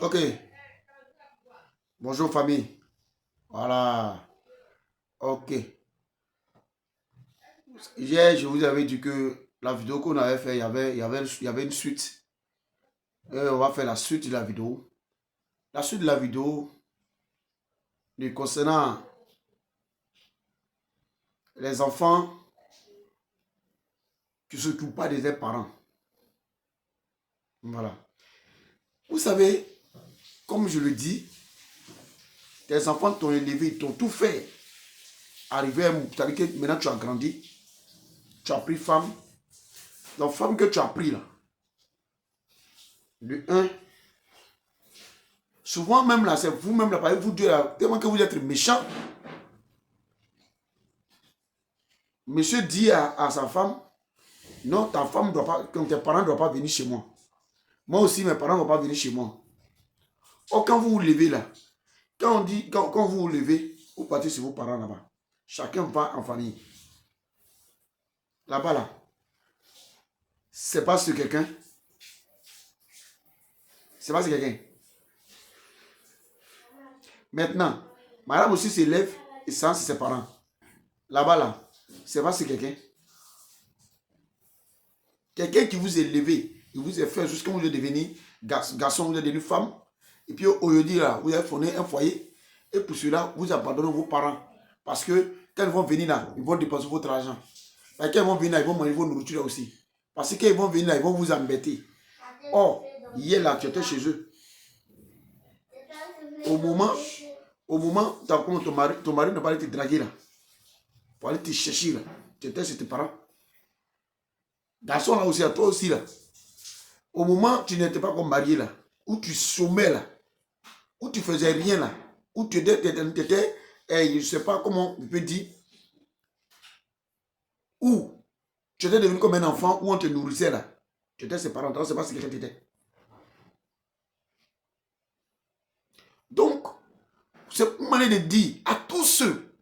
Ok. Bonjour famille. Voilà. Ok. Hier, je vous avais dit que la vidéo qu'on avait fait, il y avait une suite. On va faire la suite de la vidéo. La suite de la vidéo concernant les enfants qui ne s'occupent pas de leurs parents. Voilà. Vous savez, comme je le dis, tes enfants t'ont élevé, t'ont tout fait. Arrivé à un moment, c'est-à-dire que maintenant tu as grandi, tu as pris femme. La femme que tu as pris là, de un, souvent même là, c'est vous-même là, par exemple, vous deux là, tellement que vous êtes méchant. Monsieur dit à sa femme, non, ta femme ne doit pas, comme tes parents ne doivent pas venir chez moi. Moi aussi, mes parents ne doivent pas venir chez moi. Or, quand vous vous levez là, quand vous vous levez, vous partez chez vos parents là-bas. Chacun va en famille. Là-bas là, c'est pas sur quelqu'un. C'est pas sur quelqu'un. Maintenant, madame aussi s'élève et sans ses parents. Là-bas là, c'est pas sur quelqu'un. Quelqu'un qui vous a élevé, il vous a fait jusqu'à vous devenir garçon, vous êtes devenu femme. Et puis aujourd'hui, là, vous avez fondé un foyer. Et pour cela, vous abandonnez vos parents. Parce que quand ils vont venir là, ils vont dépenser votre argent. Et quand ils vont venir là, ils vont manger vos nourritures là aussi. Parce que quand ils vont venir là, ils vont vous embêter. Or, hier là, tu étais chez eux. Au moment, ton mari n'a pas été dragué là. Pour aller te chercher là. Tu étais chez tes parents. Garçon là aussi, à toi aussi là. Au moment où tu n'étais pas comme marié là, où tu sommais là, où tu faisais rien là, où tu étais, je ne sais pas comment on peut dire, où tu étais devenu comme un enfant, où on te nourrissait là. Tu étais ses parents, tu ne sais pas ce que tu étais. Donc, c'est une manière de dire à tous ceux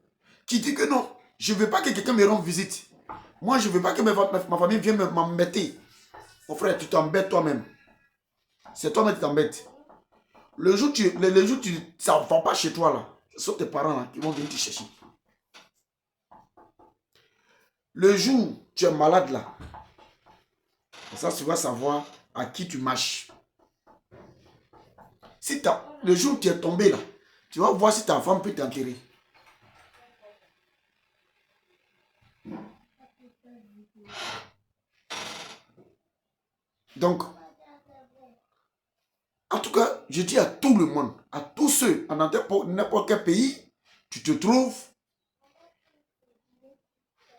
qui disent que non, je ne veux pas que quelqu'un me rende visite. Moi, je ne veux pas que ma famille vienne m'embêter. Mon frère, tu t'embêtes toi-même. C'est toi-même qui t'embêtes. Le jour où ça ne va pas chez toi là, ce sont tes parents là qui vont venir te chercher. Le jour où tu es malade là, ça tu vas savoir à qui tu marches. Si le jour où tu es tombé là, tu vas voir si ta femme peut t'enterrer. Donc, en tout cas, je dis à tout le monde, à tous ceux, dans n'importe quel pays, tu te trouves,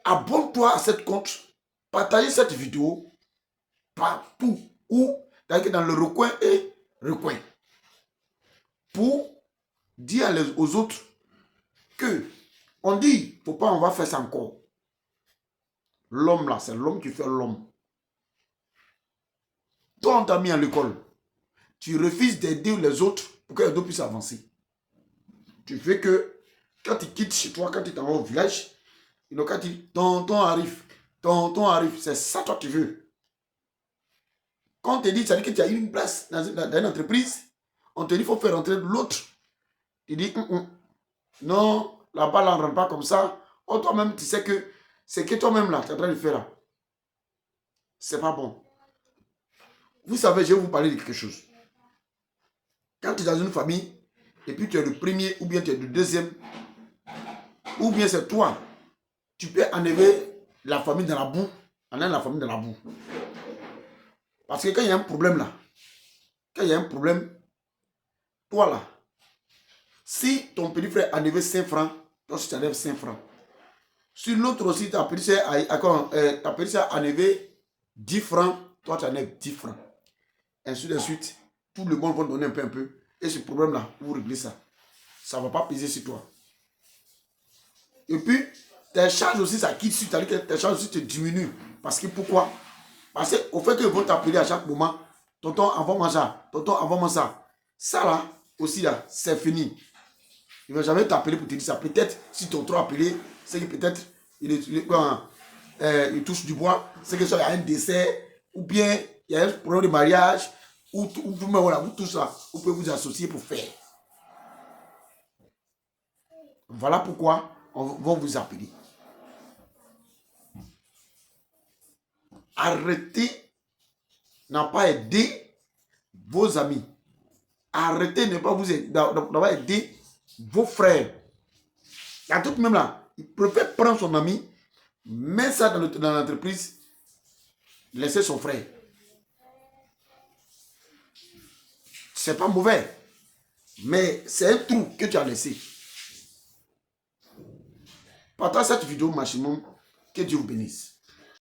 abonne-toi à cette compte, partage cette vidéo partout où, dans le recoin et recoin, pour dire aux autres que on dit, faut pas, on va faire ça encore. L'homme là, c'est l'homme qui fait l'homme. Toi, on t'a mis à l'école. Tu refuses d'aider les autres pour que les autres puissent avancer. Tu fais que quand tu quittes chez toi, quand tu t'en vas au village, quand tu dis tonton arrive, c'est ça toi tu veux. Quand on te dit, ça veut dire que tu as eu une place dans une entreprise, on te dit qu'il faut faire rentrer l'autre. Tu dis, non, là-bas, là, on ne rentre pas comme ça. Oh, toi-même, tu sais que c'est que toi-même, là, tu es en train de faire là. C'est pas bon. Vous savez, je vais vous parler de quelque chose. Quand tu es dans une famille, et puis tu es le premier, ou bien tu es le deuxième, ou bien c'est toi, tu peux enlever la famille dans la boue, enlever la famille dans la boue. Parce que quand il y a un problème là, toi là, si ton petit frère a enlevé 5 francs, toi tu enlèves 5 francs. Si l'autre aussi, ta petite soeur a enlevé 10 francs, toi tu enlèves 10 francs. Ainsi de suite, tout le monde va donner un peu. Et ce problème-là, vous réglez ça. Ça ne va pas peser sur toi. Et puis, tes charges aussi, ça quitte sur toi. Tes charges aussi te diminuent. Parce que pourquoi? Parce qu'au fait qu'ils vont t'appeler à chaque moment, tonton, envoie-moi ça. Tonton, envoie-moi ça. Ça là, aussi là, c'est fini. Il ne va jamais t'appeler pour te dire ça. Peut-être, si ton trop appelé, c'est que peut-être, il touche du bois, c'est que soit il y a un décès, ou bien il y a un problème de mariage, ou vous-même, voilà, vous tous là, vous pouvez vous associer pour faire. Voilà pourquoi on va vous appeler. Arrêtez n'a pas aidé vos amis. Arrêtez de ne pas vous aider, d'avoir aidé vos frères. Il y a tout même là. Il préfère prendre son ami, mettre ça dans l'entreprise, laisser son frère. C'est pas mauvais. Mais c'est un trou que tu as laissé. Partage cette vidéo maximum. Que Dieu vous bénisse.